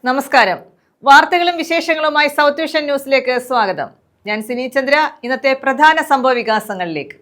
നമസ്കാരം. വാർത്തകളും വിശേഷങ്ങളുമായി സൗത്ത് വിഷൻ ന്യൂസിലേക്ക് സ്വാഗതം. ഞാൻ സിനി ചന്ദ്ര. ഇന്നത്തെ പ്രധാന സംഭവ വികാസങ്ങളിലേക്ക്.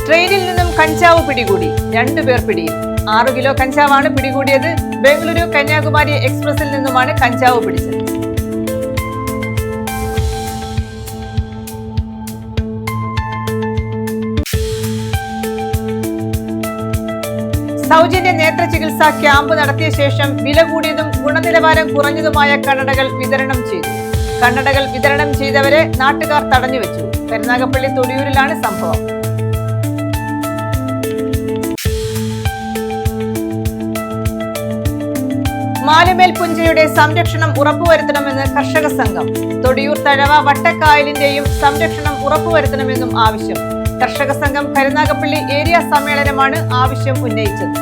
ട്രെയിനിൽ നിന്നും കഞ്ചാവ് പിടികൂടി. 2 പേർ പിടിയിൽ. 6 കിലോ കഞ്ചാവാണ് പിടികൂടിയത്. ബംഗളൂരു കന്യാകുമാരി എക്സ്പ്രസിൽ നിന്നുമാണ് കഞ്ചാവ് പിടിച്ചത്. സൗജന്യ നേത്ര ചികിത്സാ ക്യാമ്പ് നടത്തിയ ശേഷം വില കൂടിയതും ഗുണനിലവാരം കുറഞ്ഞതുമായ കണ്ണടകൾ വിതരണം ചെയ്തു. കണ്ണടകൾ വിതരണം ചെയ്തവരെ നാട്ടുകാർ തടഞ്ഞുവെച്ചു. കരുനാഗപ്പള്ളി തൊടിയൂരിലാണ് സംഭവം. മാലുമേൽ പുഞ്ചയുടെ സംരക്ഷണം ഉറപ്പുവരുത്തണമെന്ന് കർഷക സംഘം. തൊടിയൂർ തഴവ വട്ടക്കായലിന്റെയും സംരക്ഷണം ഉറപ്പുവരുത്തണമെന്നും ആവശ്യം. കർഷക സംഘം കരുനാഗപ്പള്ളി ഏരിയ സമ്മേളനമാണ് ആവശ്യം ഉന്നയിച്ചത്.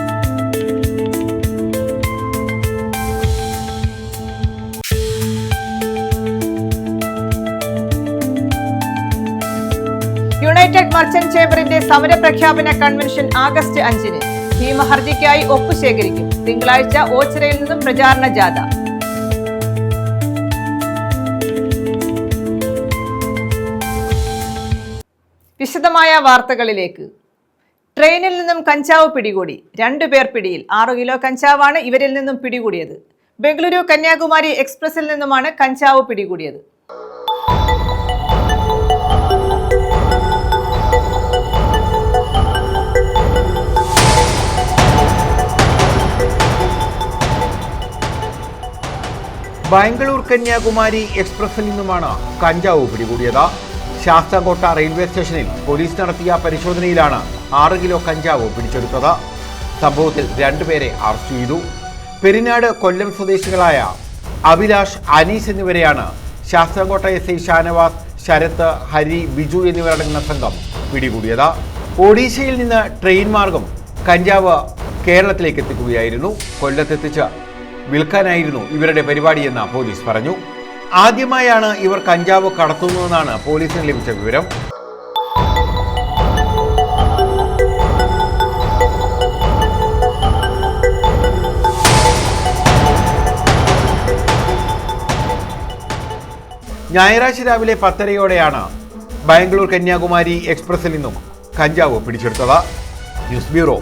യുണൈറ്റഡ് മർച്ചന്റ് ചേംബറിന്റെ സമരപ്രഖ്യാപന കൺവെൻഷൻ ആഗസ്റ്റ് 5-ന്. ഭീമഹർജിക്കായി ഒപ്പ് ശേഖരിക്കും. തിങ്കളാഴ്ച ഓച്ചിറയിൽ നിന്നും പ്രചാരണ ജാഥ. വിശദമായ വാർത്തകളിലേക്ക്. ട്രെയിനിൽ നിന്നും കഞ്ചാവ് പിടികൂടി. 2 പേർ പിടിയിൽ. 6 കിലോ കഞ്ചാവാണ് ഇവരിൽ നിന്നും പിടികൂടിയത്. ബംഗളൂരു കന്യാകുമാരി എക്സ്പ്രസിൽ നിന്നുമാണ് കഞ്ചാവ് പിടികൂടിയത്. ബാംഗ്ലൂർ കന്യാകുമാരി എക്സ്പ്രസിൽ നിന്നുമാണ് കഞ്ചാവ് പിടികൂടിയത്. ശാസ്താംകോട്ട റെയിൽവേ സ്റ്റേഷനിൽ പോലീസ് നടത്തിയ പരിശോധനയിലാണ് 6 കിലോ കഞ്ചാവ് പിടിച്ചെടുത്തത്. സംഭവത്തിൽ 2 പേരെ അറസ്റ്റ് ചെയ്തു. പെരിനാട്, കൊല്ലം സ്വദേശികളായ അഭിലാഷ്, അനീസ് എന്നിവരെയാണ് ശാസ്താംകോട്ട SI ഷാനവാസ്, ശരത്ത്, ഹരി, ബിജു എന്നിവരടങ്ങുന്ന സംഘം പിടികൂടിയത്. ഒഡീഷയിൽ നിന്ന് ട്രെയിൻ മാർഗം കഞ്ചാവ് കേരളത്തിലേക്ക് എത്തിക്കുകയായിരുന്നു. കൊല്ലത്തെത്തിച്ച് വിൽക്കാനായിരുന്നു ഇവരുടെ പരിപാടിയെന്ന് പോലീസ് പറഞ്ഞു. ആദ്യമായാണ് ഇവർ കഞ്ചാവ് കടത്തുന്നതെന്നാണ് പോലീസിന് ലഭിച്ച വിവരം. ഞായറാഴ്ച രാവിലെ 10:30-യോടെയാണ് ബാംഗ്ലൂർ കന്യാകുമാരി എക്സ്പ്രസിൽ നിന്നും കഞ്ചാവ് പിടിച്ചെടുത്തത്. News bureau,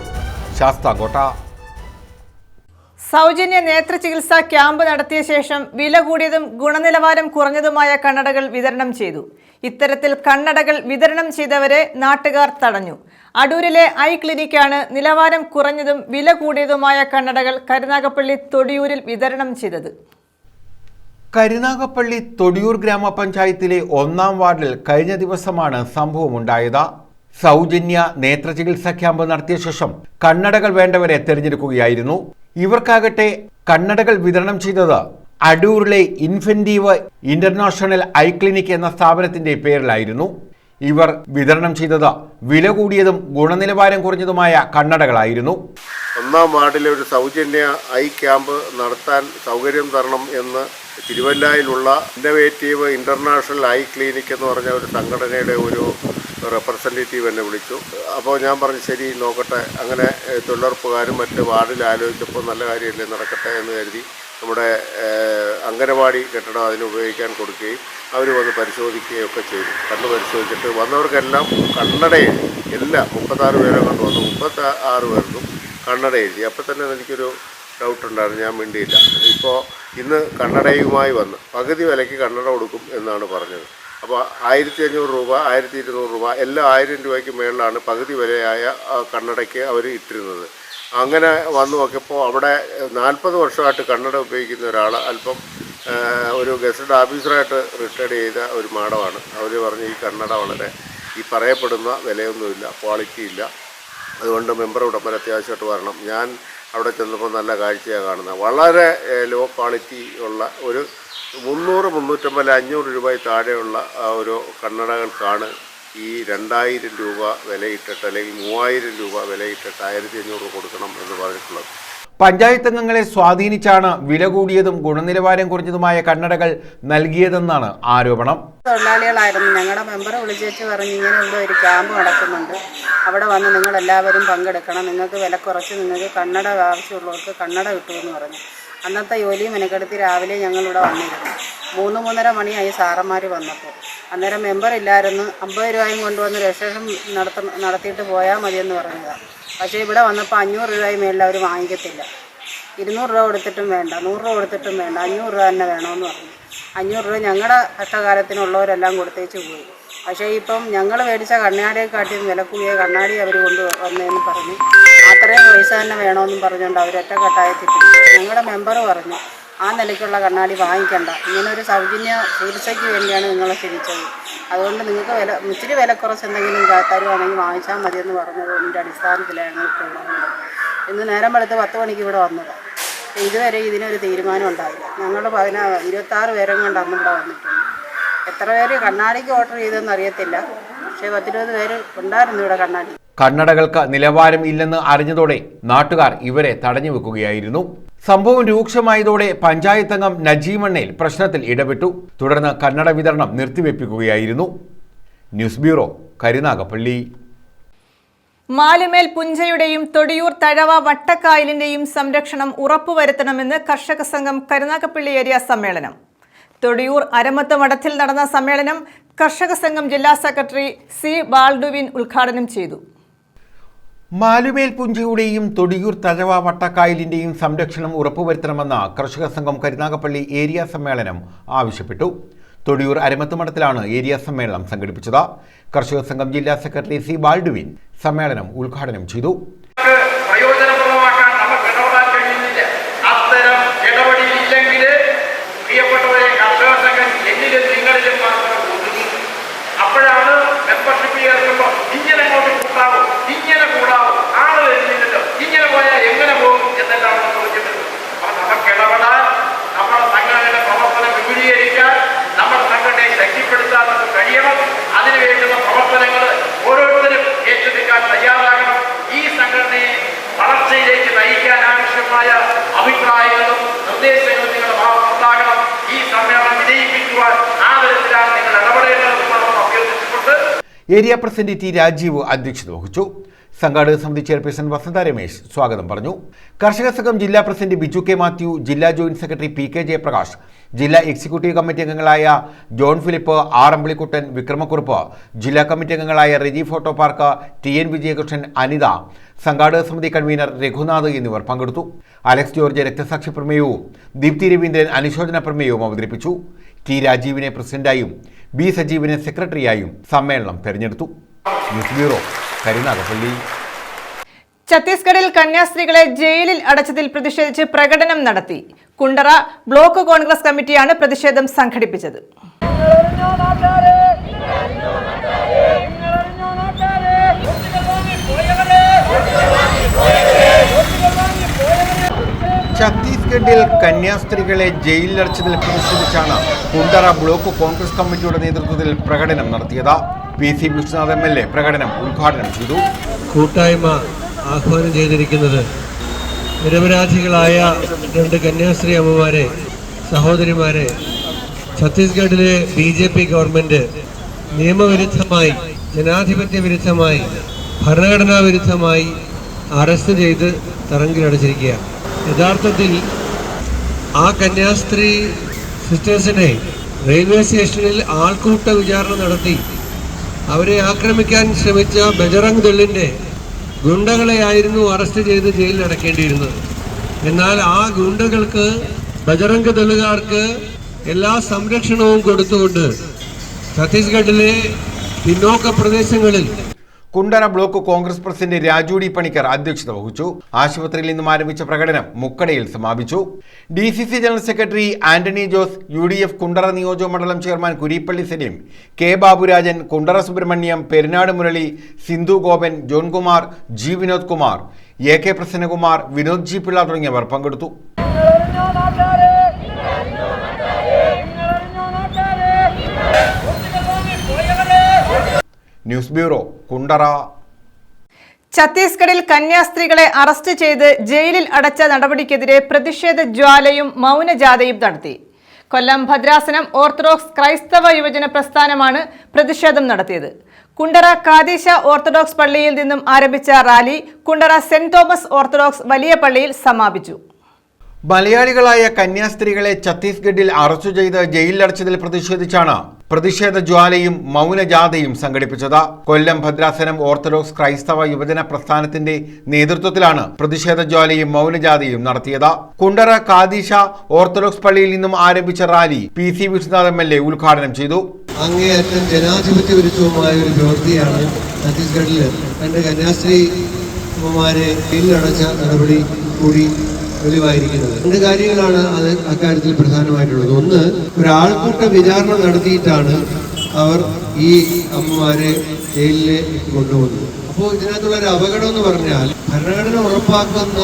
Sasthamkotta. സൗജന്യ നേത്ര ചികിത്സാ ക്യാമ്പ് നടത്തിയ ശേഷം വില കൂടിയതും ഗുണനിലവാരം കുറഞ്ഞതുമായ കണ്ണടകൾ വിതരണം ചെയ്തു. ഇത്തരത്തിൽ കണ്ണടകൾ വിതരണം ചെയ്തവരെ നാട്ടുകാർ തടഞ്ഞു. അടൂരിലെ ഐ ക്ലിനിക്കാണ് നിലവാരം കുറഞ്ഞതും വില കൂടിയതുമായ കണ്ണടകൾ കരുനാഗപ്പള്ളി തൊടിയൂരിൽ വിതരണം ചെയ്തത്. കരുനാഗപ്പള്ളി തൊടിയൂർ ഗ്രാമപഞ്ചായത്തിലെ 1-ാം വാർഡിൽ കഴിഞ്ഞ ദിവസമാണ് സംഭവമുണ്ടായത്. സൗജന്യ നേത്ര ചികിത്സാ ക്യാമ്പ് നടത്തിയ ശേഷം കണ്ണടകൾ വേണ്ടവരെ തിരഞ്ഞെടുക്കുകയായിരുന്നു. ഇവർക്കാകട്ടെ കണ്ണടകൾ വിതരണം ചെയ്തത് അടൂരിലെ ഇൻഫെന്റീവ് ഇന്റർനാഷണൽ ഐ ക്ലിനിക് എന്ന സ്ഥാപനത്തിന്റെ പേരിലായിരുന്നു. ഇവർ വിതരണം ചെയ്തത് വില കൂടിയതും ഗുണനിലവാരം കുറഞ്ഞതുമായ കണ്ണടകളായിരുന്നു. 1-ാം വാർഡിലെ ഒരു സൗജന്യ ഐ ക്യാമ്പ് നടത്താൻ സൗകര്യം തരണം എന്ന് തിരുവല്ലയിലുള്ള ഇന്നവേറ്റീവ് ഇന്റർനാഷണൽ ഐ ക്ലിനിക് എന്ന് പറഞ്ഞ ഒരു സംഘടനയുടെ ഒരു റെപ്രസെൻറ്റേറ്റീവ് എന്നെ വിളിച്ചു. അപ്പോൾ ഞാൻ പറഞ്ഞു ശരി നോക്കട്ടെ. അങ്ങനെ തൊഴിലുറപ്പുകാരും മറ്റ് വാർഡിൽ ആലോചിച്ചപ്പോൾ നല്ല കാര്യമല്ലേ, നടക്കട്ടെ എന്ന് കരുതി നമ്മുടെ അംഗനവാടി കെട്ടിടം അതിന് ഉപയോഗിക്കാൻ കൊടുക്കുകയും അവർ വന്ന് പരിശോധിക്കുകയും ഒക്കെ ചെയ്തു. കണ്ണ് പരിശോധിച്ചിട്ട് വന്നവർക്കെല്ലാം കണ്ണട എഴുതി. എല്ലാം 36 പേരെ കൊണ്ട് വന്നു. 36 പേർക്കും കണ്ണട എഴുതി. അപ്പോൾ തന്നെ എനിക്കൊരു ഡൗട്ടുണ്ടായിരുന്നു. ഞാൻ മിണ്ടിയില്ല. ഇപ്പോൾ ഇന്ന് കണ്ണടയുമായി വന്ന് പകുതി വിലയ്ക്ക് കണ്ണട കൊടുക്കും എന്നാണ് പറഞ്ഞത്. അപ്പോൾ 1500 രൂപ, 1200 രൂപ എല്ലാം 1000 രൂപയ്ക്ക് മേളിലാണ് പകുതി വിലയായ കണ്ണടയ്ക്ക് അവർ ഇട്ടിരുന്നത്. അങ്ങനെ വന്നു നോക്കിയപ്പോൾ അവിടെ 40 വർഷമായിട്ട് കണ്ണട ഉപയോഗിക്കുന്ന ഒരാൾ, അല്പം ഒരു ഗസറ്റ് ഓഫീസറായിട്ട് റിട്ടയർഡ് ചെയ്ത ഒരു മാഡമാണ്. അവർ പറഞ്ഞ് ഈ കണ്ണട വളരെ ഈ പറയപ്പെടുന്ന വിലയൊന്നുമില്ല, ക്വാളിറ്റി ഇല്ല, അതുകൊണ്ട് മെമ്പർ ഉടമ്പര അത്യാവശ്യമായിട്ട് വരണം. ഞാൻ അവിടെ ചെന്നപ്പോൾ നല്ല കാഴ്ചയാണ് കാണുന്നത്. വളരെ ലോ ക്വാളിറ്റി ഉള്ള ഒരു 300, 350, 500 രൂപ താഴെയുള്ള ഒരു കണ്ണടകൾക്കാണ് ഈ 2000 രൂപ വിലയിട്ടിട്ട് അല്ലെങ്കിൽ 3000 രൂപ വിലയിട്ടിട്ട് 1500 കൊടുക്കണം എന്ന് പറഞ്ഞിട്ടുള്ളത്. പഞ്ചായത്ത് അംഗങ്ങളെ സ്വാധീനിച്ചാണ് വില കൂടിയതും ഗുണനിലവാരം കുറഞ്ഞതുമായ കണ്ണടകൾ നൽകിയതെന്നാണ് ആരോപണം. തൊഴിലാളികളായിരുന്നു. ഞങ്ങളുടെ മെമ്പറെ വിളിച്ചേച്ച് പറഞ്ഞ് ഇങ്ങനെ ഇവിടെ ഒരു ക്യാമ്പ് നടക്കുന്നുണ്ട്, അവിടെ വന്ന് നിങ്ങളെല്ലാവരും പങ്കെടുക്കണം, നിങ്ങൾക്ക് വില കുറച്ച് നിങ്ങൾക്ക് കണ്ണട ആവശ്യമുള്ളവർക്ക് കണ്ണട കിട്ടുമെന്ന് പറഞ്ഞു. അന്നത്തെ ജോലിയും മെനക്കെടുത്തി രാവിലെ ഞങ്ങളിവിടെ വന്നിരുന്നു. 3-3:30 മണിയായി സാറന്മാർ വന്നപ്പോൾ. അന്നേരം മെമ്പർ ഇല്ലായിരുന്നു. 50 രൂപയും കൊണ്ടുവന്ന് രജിസ്ട്രേഷൻ നടത്തിയിട്ട് പോയാൽ മതിയെന്ന് പറഞ്ഞതാണ്. പക്ഷേ ഇവിടെ വന്നപ്പോൾ 500 രൂപയും മേളിൽ അവർ വാങ്ങിക്കത്തില്ല. 200 രൂപ കൊടുത്തിട്ടും വേണ്ട, 100 രൂപ കൊടുത്തിട്ടും വേണ്ട, 500 രൂപ തന്നെ വേണമെന്ന് പറഞ്ഞു. 500 രൂപ ഞങ്ങളുടെ കഷ്ടകാലത്തിനുള്ളവരെല്ലാം കൊടുത്തേച്ച് പോയി. പക്ഷേ ഇപ്പം ഞങ്ങൾ മേടിച്ച കണ്ണാടിയെക്കാട്ടിയും വില കൂടിയ കണ്ണാടി അവർ കൊണ്ടുവന്നതെന്ന് പറഞ്ഞു. അത്രയും പൈസ തന്നെ വേണമെന്നും പറഞ്ഞുകൊണ്ട് അവരൊറ്റക്കെട്ടായെത്തിപ്പിടിച്ചു. ഞങ്ങളുടെ മെമ്പർ പറഞ്ഞു ആ നിലയ്ക്കുള്ള കണ്ണാടി വാങ്ങിക്കണ്ട, ഇങ്ങനെ ഒരു സൗജന്യ ചികിത്സയ്ക്ക് വേണ്ടിയാണ് നിങ്ങളെ ക്ഷണിച്ചത്, അതുകൊണ്ട് നിങ്ങൾക്ക് ഇച്ചിരി വില കുറച്ച് എന്തെങ്കിലും തരുവാണെങ്കിൽ വാങ്ങിച്ചാൽ മതിയെന്ന് പറഞ്ഞതിൻ്റെ അടിസ്ഥാനത്തിലാണ് ഞങ്ങൾക്ക് ഇവിടെ വന്നത്. ഇന്ന് നേരം വെളുത്ത് 10 മണിക്ക് ഇവിടെ വന്നത്. ഇതുവരെ ഇതിനൊരു തീരുമാനം ഉണ്ടായില്ല. ഞങ്ങൾ 26 പേരും കൊണ്ട് അന്ന് ഇവിടെ വന്നിട്ടുണ്ട്. എത്ര പേര് കണ്ണാടിക്ക് ഓർഡർ ചെയ്തെന്ന് അറിയത്തില്ല, പക്ഷേ 10-20 പേര് ഉണ്ടായിരുന്നു ഇവിടെ കണ്ണാടി. കണ്ണടകൾക്ക് നിലവാരം ഇല്ലെന്ന് അറിഞ്ഞതോടെ നാട്ടുകാർ ഇവരെ തടഞ്ഞു വെക്കുകയായിരുന്നു. സംഭവം രൂക്ഷമായതോടെ പഞ്ചായത്ത് അംഗം നജീമണ്ണേൽ പ്രശ്നത്തിൽ ഇടപെട്ടു. തുടർന്ന് കണ്ണട വിതരണം നിർത്തിവെപ്പിക്കുകയായിരുന്നു. News bureau, Karunagappally. മാലുമേൽ പുഞ്ചയുടെയും തൊടിയൂർ തഴവ വട്ടക്കായലിന്റെയും സംരക്ഷണം ഉറപ്പുവരുത്തണമെന്ന് കർഷക സംഘം കരുനാഗപ്പള്ളി ഏരിയ സമ്മേളനം. തൊടിയൂർ അരമത്ത് മഠത്തിൽ നടന്ന സമ്മേളനം കർഷക സംഘം ജില്ലാ സെക്രട്ടറി സി ബാൽഡുവിൻ ഉദ്ഘാടനം ചെയ്തു. മാലുമേൽ പുഞ്ചയുടെയും തൊടിയൂർ തഴവ വട്ടക്കായലിന്റെയും സംരക്ഷണം ഉറപ്പുവരുത്തണമെന്ന് കർഷക സംഘം കരുനാഗപ്പള്ളി ഏരിയ സമ്മേളനം ആവശ്യപ്പെട്ടു. തൊടിയൂർ അരമത്ത് മഠത്തിലാണ് ഏരിയ സമ്മേളനം സംഘടിപ്പിച്ചത്. കർഷക സംഘം ജില്ലാ സെക്രട്ടറി സി ബാൽഡുവിൻ സമ്മേളനം ഉദ്ഘാടനം ചെയ്തു. അപ്പോഴാണ് മെമ്പർഷിപ്പ് ചേർക്കുമ്പോൾ ഇങ്ങനെ അങ്ങോട്ട് കൂട്ടാവും, ഇങ്ങനെ കൂടാവും, ആള് വരുന്നില്ലല്ലോ, ഇങ്ങനെ പോയാൽ എങ്ങനെ പോകും എന്നെല്ലാം നമ്മൾ ചോദിച്ചിട്ടുണ്ട്. അപ്പം നമുക്ക് ഇടപെടാൻ, നമ്മുടെ സംഘടനയുടെ പ്രവർത്തനം വിപുലീകരിക്കാൻ, നമ്മുടെ സംഘടനയെ ശക്തിപ്പെടുത്താൻ നമുക്ക് കഴിയണം. അതിനു വേണ്ടുന്ന പ്രവർത്തനങ്ങൾ ഓരോരുത്തരും ഏറ്റെടുക്കാൻ തയ്യാറാകണം. ഈ സംഘടനയെ വളർച്ചയിലേക്ക് നയിക്കാൻ ആവശ്യമായ അഭിപ്രായങ്ങളും നിർദ്ദേശങ്ങളും നിങ്ങളുടെ ഭാഗത്തുണ്ടാകണം. ഈ സമ്മേളനം വിജയിപ്പിക്കുവാൻ ആ തരത്തിലാണ് നിങ്ങൾ ഇടപെടേണ്ടതെന്ന് അഭ്യർത്ഥിച്ചുകൊണ്ട് ഏരിയ പ്രസിഡന്റ് ടി രാജീവ് അധ്യക്ഷത വഹിച്ചു. സംഘാടക സമിതി ചെയർപേഴ്സൺ വസന്ത രമേശ് സ്വാഗതം പറഞ്ഞു. കർഷക സംഘം ജില്ലാ പ്രസിഡന്റ് ബിജു കെ മാത്യു, ജില്ലാ joint secretary P K Jayaprakash, ജില്ലാ എക്സിക്യൂട്ടീവ് കമ്മിറ്റി അംഗങ്ങളായ ജോൺ ഫിലിപ്പ്, ആർ അമ്പിളിക്കുട്ടൻ, വിക്രമക്കുറുപ്പ്, ജില്ലാ കമ്മിറ്റി അംഗങ്ങളായ Reji photo park, T N Vijayakrishnan, Anitha, സംഘാടക സമിതി കൺവീനർ രഘുനാഥ് എന്നിവർ പങ്കെടുത്തു. അലക്സ് ജോർജ് രക്തസാക്ഷി പ്രമേയവും ദീപ്തി രവീന്ദ്രൻ അനുശോചന പ്രമേയവും അവതരിപ്പിച്ചു. ടി രാജീവിനെ പ്രസിഡന്റായും ബി സജീവിനെ സെക്രട്ടറിയായും സമ്മേളനം തെരഞ്ഞെടുത്തു. News bureau, Karunagappally. ഛത്തീസ്ഗഡിൽ കന്യാസ്ത്രീകളെ ജയിലിൽ അടച്ചതിൽ പ്രതിഷേധിച്ച് പ്രകടനം നടത്തി. കുണ്ടറ ബ്ലോക്ക് കോൺഗ്രസ് കമ്മിറ്റിയാണ് പ്രതിഷേധം സംഘടിപ്പിച്ചത്. ഛത്തീസ്ഗഡിൽ കന്യാസ്ത്രീകളെ ജയിലിലടച്ചതിൽ പ്രതിഷേധിച്ചാണ് കുണ്ടറ ബ്ലോക്ക് കോൺഗ്രസ് കമ്മിറ്റിയുടെ നേതൃത്വത്തിൽ പ്രകടനം നടത്തിയത്. PC വിശ്വനാഥ് MLA പ്രകടനം ഉദ്ഘാടനം ചെയ്തു. കൂട്ടായ്മ ആഹ്വാനം ചെയ്തിരിക്കുന്നത് നിരപരാധികളായ 2 കന്യാസ്ത്രീ അമ്മമാരെ, സഹോദരിമാരെ ഛത്തീസ്ഗഡിലെ BJP ഗവൺമെന്റ് നിയമവിരുദ്ധമായി, ജനാധിപത്യ വിരുദ്ധമായി, ഭരണഘടനാ വിരുദ്ധമായി അറസ്റ്റ് ചെയ്ത് തടങ്കിലടച്ചിരിക്കുകയാണ്. യഥാർത്ഥത്തിൽ ആ കന്യാസ്ത്രീ സിസ്റ്റേഴ്സിനെ റെയിൽവേ സ്റ്റേഷനിൽ ആൾക്കൂട്ട വിചാരണ നടത്തി അവരെ ആക്രമിക്കാൻ ശ്രമിച്ച ബജറംഗ് ദളിന്റെ ഗുണ്ടകളെയായിരുന്നു അറസ്റ്റ് ചെയ്ത് ജയിലിൽ അടക്കേണ്ടിയിരുന്നത്. എന്നാൽ ആ ഗുണ്ടകൾക്ക്, ബജറംഗ് ദളുകാർക്ക് എല്ലാ സംരക്ഷണവും കൊടുത്തുകൊണ്ട് ഛത്തീസ്ഗഡിലെ പിന്നോക്ക പ്രദേശങ്ങളിൽ Kundara block Congress president Raju D Panicker അധ്യക്ഷത വഹിച്ചു. ആശുപത്രിയിൽ നിന്നും ആരംഭിച്ച പ്രകടനം മുക്കടയിൽ സമാപിച്ചു. DCC general secretary Antony Jose, UDF Kundara നിയോജക മണ്ഡലം chairman Kuripally Saleem, K Baburajan, Kundara Subramaniam, Perunad Murali, Sindhu Gopan, Johnkumar, G Vinod Kumar, AK Prasannakumar, Vinod G Pillai തുടങ്ങിയവർ പങ്കെടുത്തു. News bureau, Kundara. ഛത്തീസ്ഗഡിൽ കന്യാസ്ത്രീകളെ അറസ്റ്റ് ചെയ്ത് ജയിലിൽ അടച്ച നടപടിക്കെതിരെ പ്രതിഷേധ ജ്വാലയും മൗനജാഥയും നടത്തി. കൊല്ലം ഭദ്രാസനം ഓർത്തഡോക്സ് ക്രൈസ്തവ യുവജന പ്രസ്ഥാനമാണ് പ്രതിഷേധം നടത്തിയത്. കുണ്ടറ കാദീശ ഓർത്തഡോക്സ് പള്ളിയിൽ നിന്നും ആരംഭിച്ച rally Kundara saint Thomas orthodox വലിയ പള്ളിയിൽ സമാപിച്ചു. മലയാളികളായ കന്യാസ്ത്രീകളെ ഛത്തീസ്ഗഡിൽ അറസ്റ്റ് ചെയ്ത് ജയിലിലടച്ചതിൽ പ്രതിഷേധിച്ചാണ് പ്രതിഷേധ ജ്വാലയും മൗനജാഥയും സംഘടിപ്പിച്ചത്. കൊല്ലം ഭദ്രാസനം ഓർത്തഡോക്സ് ക്രൈസ്തവ യുവജന പ്രസ്ഥാനത്തിന്റെ നേതൃത്വത്തിലാണ് പ്രതിഷേധ ജ്വാലയും മൗനജാഥയും നടത്തിയത്. കുണ്ടറ കാദീശ ഓർത്തഡോക്സ് പള്ളിയിൽ നിന്നും ആരംഭിച്ച റാലി PC വിശ്വനാഥ് MLA ഉദ്ഘാടനം ചെയ്തു. അങ്ങേയറ്റം ജനാധിപത്യ വിരുദ്ധവുമായ ഒരു പ്രവൃത്തിയാണ് ഛത്തീസ്ഗഡിൽ രണ്ട് കന്യാസ്ത്രീമാരെ ജയിലിലടച്ച നടപടി കൂടി വെളിവായിരിക്കുന്നത്. രണ്ട് കാര്യങ്ങളാണ് അത് അക്കാര്യത്തിൽ പ്രധാനമായിട്ടുള്ളത്. ഒന്ന്, ഒരാൾക്കൂട്ട വിചാരണ നടത്തിയിട്ടാണ് അവർ ഈ അമ്മമാരെ ജയിലിലേക്ക് കൊണ്ടുവന്നത്. അപ്പോൾ ഇതിനകത്തുള്ള ഒരു അപകടം എന്ന് പറഞ്ഞാൽ ഭരണഘടന ഉറപ്പാക്കുന്ന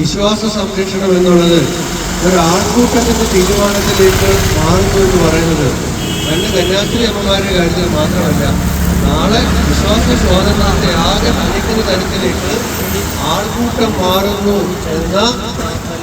വിശ്വാസ സംരക്ഷണം എന്നുള്ളത് ഒരാൾക്കൂട്ടത്തിന്റെ തീരുമാനത്തിലേക്ക് മാറുന്നു എന്ന് പറയുന്നത് രണ്ട് കന്യാസ്ത്രീ അമ്മമാരുടെ കാര്യത്തിൽ മാത്രമല്ല, നാളെ വിശ്വാസ സ്വാതന്ത്ര്യത്തെ ആകെ ഹനിക്കുന്ന തരത്തിലേക്ക് ആൾക്കൂട്ടം മാറുന്നു എന്ന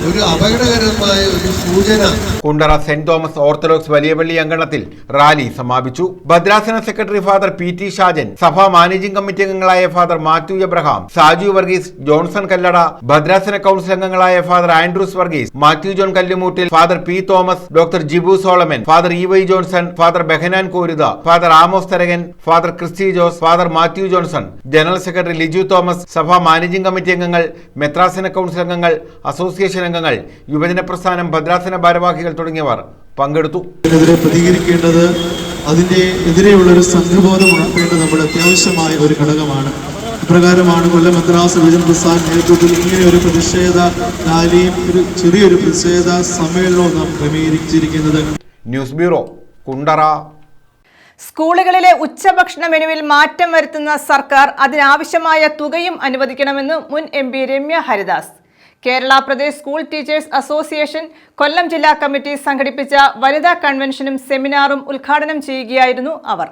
ഒരു അപകടകരമായ ഒരു സൂചന. കുണ്ടറ സെന്റ് തോമസ് ഓർത്തഡോക്സ് വലിയ പള്ളി അങ്കണത്തിൽ റാലി സമാപിച്ചു. ഭദ്രാസന സെക്രട്ടറി ഫാദർ PT ഷാജൻ, സഭാ മാനേജിംഗ് കമ്മിറ്റി അംഗങ്ങളായ father Mathew Abraham, Saju Varghese, Johnson Kallada, ഭദ്രാസന കൗൺസിൽ അംഗങ്ങളായ father Andrews Varghese, Mathew John Kallumoottil, father P Thomas, doctor Jibu Solomon, father EY Johnson, father Behanan Korutha, father Amos Tharakan, father Christy Jose, father Mathew Johnson, general secretary Liju Thomas, സഭാ managing committee അംഗങ്ങൾ, മെത്രാസന council അംഗങ്ങൾ, association അംഗങ്ങൾ, യുവജന പ്രസ്ഥാനം, ഭദ്രാസന ഭാരവാഹികൾ തുടങ്ങിയവർ പങ്കെടുത്തു. ഇതിനെതിരെ പ്രതികരിക്കേണ്ടത്, അതിന്റെ എതിരെയുള്ള ഒരു സംഘബോധം ഉണർത്തേണ്ടത് നമ്മുടെ അത്യാവശ്യമായ ഒരു ഘടകമാണ്. ഇപ്രകാരമാണ് കൊല്ലം മദ്രാസ് യുവജന പ്രസ്ഥാന നേതൃത്വത്തിൽ ഇങ്ങനെ ഒരു പ്രതിഷേധ റാലിയും ഒരു ചെറിയൊരു പ്രതിഷേധ സമ്മേളനവും നാം ക്രമീകരിച്ചിരിക്കുന്നത്. News bureau, Kundara. സ്കൂളുകളിലെ ഉച്ചഭക്ഷണ മെനുവിൽ മാറ്റം വരുത്തുന്ന സർക്കാർ അതിനാവശ്യമായ തുകയും അനുവദിക്കണമെന്ന് മുൻ MP Ramya Haridas. Kerala Pradesh school teachers association Kollam ജില്ലാ കമ്മിറ്റി സംഘടിപ്പിച്ച വനിതാ കൺവെൻഷനും സെമിനാറും ഉദ്ഘാടനം ചെയ്യുകയായിരുന്നു അവർ.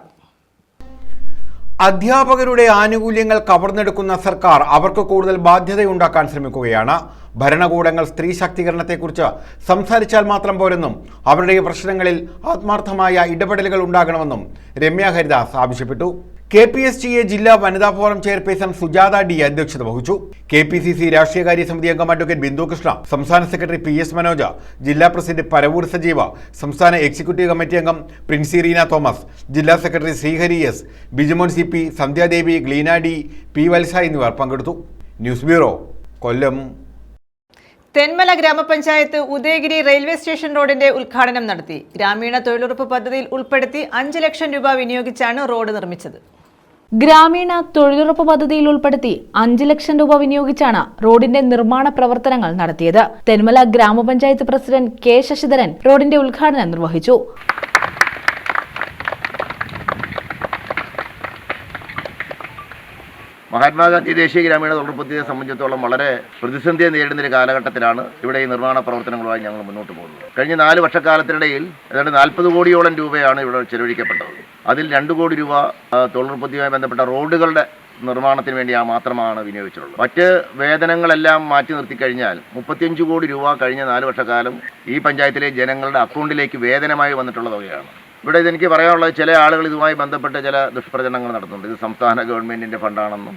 അധ്യാപകരുടെ ആനുകൂല്യങ്ങൾ കവർന്നെടുക്കുന്ന സർക്കാർ അവർക്ക് കൂടുതൽ ബാധ്യതയുണ്ടാക്കാൻ ശ്രമിക്കുകയാണ്. ഭരണകൂടങ്ങൾ സ്ത്രീ ശാക്തീകരണത്തെക്കുറിച്ച് സംസാരിച്ചാൽ മാത്രം പോരെന്നും അവരുടെ പ്രശ്നങ്ങളിൽ ആത്മാർത്ഥമായ ഇടപെടലുകൾ ഉണ്ടാകണമെന്നും രമ്യ ഹരിദാസ് ആവശ്യപ്പെട്ടു. KPSTA ജില്ലാ വനിതാ ഫോറം ചെയർപേഴ്സൺ സുജാത D അധ്യക്ഷത വഹിച്ചു. KPCC രാഷ്ട്രീയകാര്യ സമിതി അംഗം അഡ്വക്കേറ്റ് ബിന്ദു കൃഷ്ണ, സംസ്ഥാന സെക്രട്ടറി PS മനോജ, ജില്ലാ പ്രസിഡന്റ് പരവൂർ സജീവ, സംസ്ഥാന എക്സിക്യൂട്ടീവ് കമ്മിറ്റി അംഗം പ്രിൻസി റീന തോമസ്, ജില്ലാ secretary Sreehari S, Bijumon CP, Sandhyadevi, Gleena D, P Valsa എന്നിവർ പങ്കെടുത്തു. ന്യൂസ് ബ്യൂറോ, കൊല്ലം. തെന്മല ഗ്രാമപഞ്ചായത്ത് ഉദയഗിരി റെയിൽവേ സ്റ്റേഷൻ റോഡിന്റെ ഉദ്ഘാടനം നടത്തി. ഗ്രാമീണ തൊഴിലുറപ്പ് പദ്ധതിയിൽ ഉൾപ്പെടുത്തി 5 ലക്ഷം രൂപ വിനിയോഗിച്ചാണ് റോഡ് നിർമ്മിച്ചത്. ഗ്രാമീണ തൊഴിലുറപ്പ് പദ്ധതിയിൽ ഉൾപ്പെടുത്തി 5 ലക്ഷം രൂപ വിനിയോഗിച്ചാണ് റോഡിന്റെ നിർമ്മാണ പ്രവർത്തനങ്ങൾ നടത്തിയത്. തെന്മല ഗ്രാമപഞ്ചായത്ത് പ്രസിഡന്റ് K ശശിധരൻ റോഡിന്റെ ഉദ്ഘാടനം നിർവഹിച്ചു. മഹാത്മാഗാന്ധി ദേശീയ ഗ്രാമീണ തൊഴിലുറപ്പ് പദ്ധതിയെ സംബന്ധിച്ചിടത്തോളം വളരെ പ്രതിസന്ധിയെ നേരിടുന്ന ഒരു കാലഘട്ടത്തിലാണ് ഇവിടെ ഈ നിർമ്മാണ പ്രവർത്തനങ്ങളുമായി ഞങ്ങൾ മുന്നോട്ട് പോകുന്നത്. കഴിഞ്ഞ 4 വർഷക്കാലത്തിനിടയിൽ ഏതാണ്ട് 40 കോടിയോളം രൂപയാണ് ഇവിടെ ചെലവഴിക്കപ്പെട്ടത്. അതിൽ 2 കോടി രൂപ തൊഴിലുറപ്പ് പദ്ധതിയുമായി ബന്ധപ്പെട്ട റോഡുകളുടെ നിർമ്മാണത്തിന് വേണ്ടി മാത്രമാണ് വിനിയോഗിച്ചിട്ടുള്ളത്. മറ്റ് വേതനങ്ങളെല്ലാം മാറ്റി നിർത്തിക്കഴിഞ്ഞാൽ 35 കോടി രൂപ കഴിഞ്ഞ 4 വർഷക്കാലം ഈ പഞ്ചായത്തിലെ ജനങ്ങളുടെ അക്കൗണ്ടിലേക്ക് വേതനമായി വന്നിട്ടുള്ള തുകയാണ്. ഇവിടെ ഇതെനിക്ക് പറയാനുള്ളത്, ചില ആളുകൾ ഇതുമായി ബന്ധപ്പെട്ട് ചില ദുഷ്പ്രചരണങ്ങൾ നടത്തുന്നുണ്ട്. ഇത് സംസ്ഥാന ഗവൺമെൻറ്റിൻ്റെ ഫണ്ടാണെന്നും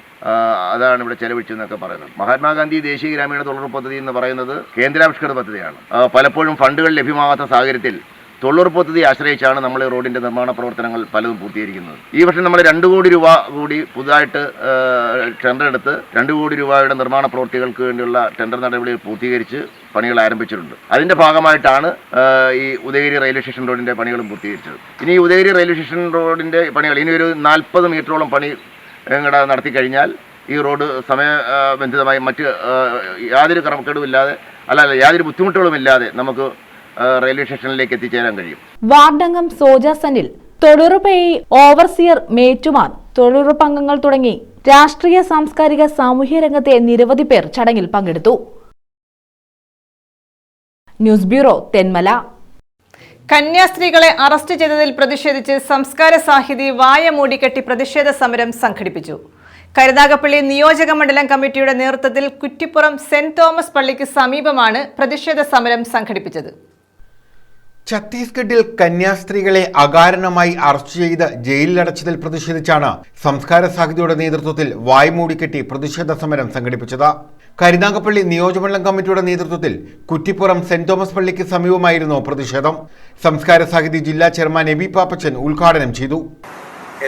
അതാണ് ഇവിടെ ചെലവഴിച്ചതെന്നൊക്കെ പറയുന്നത്. മഹാത്മാഗാന്ധി ദേശീയ ഗ്രാമീണ തൊഴിലുറപ്പ് പദ്ധതി എന്ന് പറയുന്നത് കേന്ദ്രാവിഷ്കൃത പദ്ധതിയാണ്. പലപ്പോഴും ഫണ്ടുകൾ ലഭ്യമാകാത്ത സാഹചര്യത്തിൽ തൊഴിലുറപ്പ് പദ്ധതി ആശ്രയിച്ചാണ് നമ്മൾ റോഡിൻ്റെ നിർമ്മാണ പ്രവർത്തനങ്ങൾ പലതും പൂർത്തീകരിക്കുന്നത്. ഈ വർഷം നമ്മൾ 2 കോടി രൂപ കൂടി പുതുതായിട്ട് ടെൻഡർ എടുത്ത് 2 കോടി രൂപയുടെ നിർമ്മാണ പ്രവൃത്തികൾക്ക് വേണ്ടിയുള്ള ടെൻഡർ നടപടികൾ പൂർത്തീകരിച്ച് പണികൾ ആരംഭിച്ചിട്ടുണ്ട്. അതിൻ്റെ ഭാഗമായിട്ടാണ് ഈ ഉദയഗിരി റെയിൽവേ സ്റ്റേഷൻ റോഡിൻ്റെ പണികളും പൂർത്തീകരിച്ചത്. ഇനി ഉദയഗിരി റെയിൽവേ സ്റ്റേഷൻ റോഡിൻ്റെ പണികൾ ഇനി ഒരു 40 മീറ്ററോളം പണി നടത്തി കഴിഞ്ഞാൽ ഈ റോഡ് സമയബന്ധിതമായി മറ്റ് യാതൊരു ക്രമക്കേടുമില്ലാതെ യാതൊരു ബുദ്ധിമുട്ടുകളുമില്ലാതെ നമുക്ക് റെയിൽവേ സ്റ്റേഷനിലേക്ക് എത്തിച്ചേരാൻ കഴിയും. വാർഡംഗം സോജ സനിൽ, തൊഴിലുറപ്പ് ഓവർസിയർ മേറ്റുമാർ, തൊഴിലുറപ്പ് അംഗങ്ങൾ തുടങ്ങി രാഷ്ട്രീയ, സാംസ്കാരിക, സാമൂഹ്യ രംഗത്തെ നിരവധി പേർ ചടങ്ങിൽ പങ്കെടുത്തു. News bureau, Thenmala. കന്യാസ്ത്രീകളെ അറസ്റ്റ് ചെയ്തതിൽ പ്രതിഷേധിച്ച് സംസ്കാര സാഹിതി വായ മൂടിക്കെട്ടി പ്രതിഷേധ സമരം സംഘടിപ്പിച്ചു. കരുനാഗപ്പള്ളി നിയോജക മണ്ഡലം കമ്മിറ്റിയുടെ നേതൃത്വത്തിൽ കുറ്റിപ്പുറം സെന്റ് തോമസ് പള്ളിക്ക് സമീപമാണ് പ്രതിഷേധ സമരം സംഘടിപ്പിച്ചത്. ഛത്തീസ്ഗഡിൽ കന്യാസ്ത്രീകളെ അകാരണമായി അറസ്റ്റ് ചെയ്ത് ജയിലിലടച്ചതിൽ പ്രതിഷേധിച്ചാണ് സംസ്കാര സാഹിതിയുടെ നേതൃത്വത്തിൽ വായ്മൂടിക്കെട്ടി പ്രതിഷേധ സമരം സംഘടിപ്പിച്ചത്. കരുനാഗപ്പള്ളി നിയോജകമണ്ഡലം കമ്മിറ്റിയുടെ നേതൃത്വത്തിൽ കുറ്റിപ്പുറം സെന്റ് തോമസ് പള്ളിക്ക് സമീപമായിരുന്നു പ്രതിഷേധം. സംസ്കാര സാഹിതി ജില്ലാ ചെയർമാൻ എബി പാപ്പച്ചൻ ഉദ്ഘാടനം ചെയ്തു.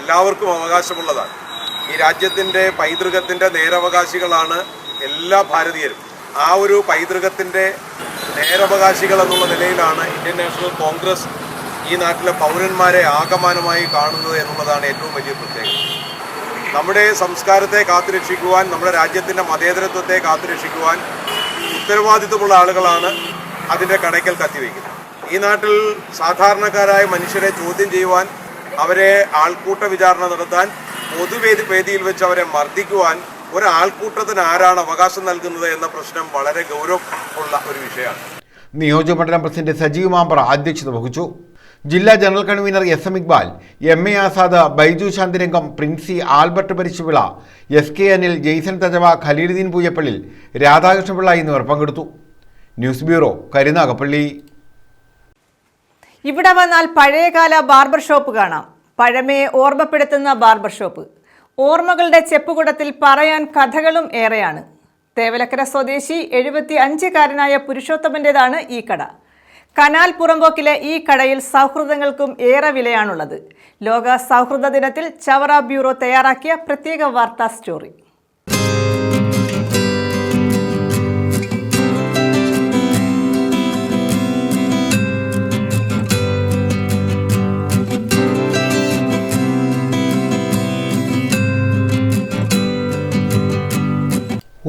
എല്ലാവർക്കും അവകാശമുള്ളതാണ്. ഈ രാജ്യത്തിന്റെ പൈതൃകത്തിന്റെ നേരവകാശികളാണ് എല്ലാ ഭാരതീയരും. ആ ഒരു പൈതൃകത്തിന്റെ നേരവകാശികൾ എന്നുള്ള നിലയിലാണ് ഇന്ത്യൻ നാഷണൽ കോൺഗ്രസ് ഈ നാട്ടിലെ പൗരന്മാരെ ആകമാനമായി കാണുന്നത് എന്നുള്ളതാണ് ഏറ്റവും വലിയ പ്രത്യേകത. നമ്മുടെ സംസ്കാരത്തെ കാത്തുരക്ഷിക്കുവാൻ, നമ്മുടെ രാജ്യത്തിൻ്റെ മതേതരത്വത്തെ കാത്തുരക്ഷിക്കുവാൻ ഉത്തരവാദിത്വമുള്ള ആളുകളാണ് അതിൻ്റെ കടയ്ക്കൽ കത്തിവയ്ക്കുന്നത്. ഈ നാട്ടിൽ സാധാരണക്കാരായ മനുഷ്യരെ ചോദ്യം ചെയ്യുവാൻ, അവരെ ആൾക്കൂട്ട വിചാരണ നടത്താൻ, പൊതുവേദിയിൽ വെച്ച് അവരെ മർദ്ദിക്കുവാൻ ഒരാൾക്കൂട്ടത്തിന് ആരാണ് അവകാശം നൽകുന്നത് എന്ന പ്രശ്നം വളരെ ഗൗരവമുള്ള ഒരു വിഷയമാണ്. നിയോജകമണ്ഡലം പ്രസിഡന്റ് സജീവ് മാമ്പറ അധ്യക്ഷത വഹിച്ചു. ജില്ലാ general convener S M Iqbal, M A Azad, Baiju Shanthirangam, Princy, Albert Parishuvila, S K Anil, Jason Thajava, Khaleeluddin Pooyappally, Radhakrishnapillai എന്നിവർ പങ്കെടുത്തു. News bureau, Karunagappally. ഇവിടെ വന്നാൽ പഴയകാല ബാർബർ ഷോപ്പ് കാണാം. പഴമയെ ഓർമ്മപ്പെടുത്തുന്ന ബാർബർ ഷോപ്പ്. ഓർമ്മകളുടെ ചെപ്പുകുടത്തിൽ പറയാൻ കഥകളും ഏറെയാണ്. തേവലക്കര സ്വദേശി 75-കാരനായ പുരുഷോത്തമൻ്റേതാണ് ഈ കട. കനാൽ പുറമ്പോക്കിലെ ഈ കടയിൽ സൗഹൃദങ്ങൾക്കും ഏറെ വിലയാണുള്ളത്. ലോക സൗഹൃദ ദിനത്തിൽ ചവറ ബ്യൂറോ തയ്യാറാക്കിയ പ്രത്യേക വാർത്താ സ്റ്റോറി.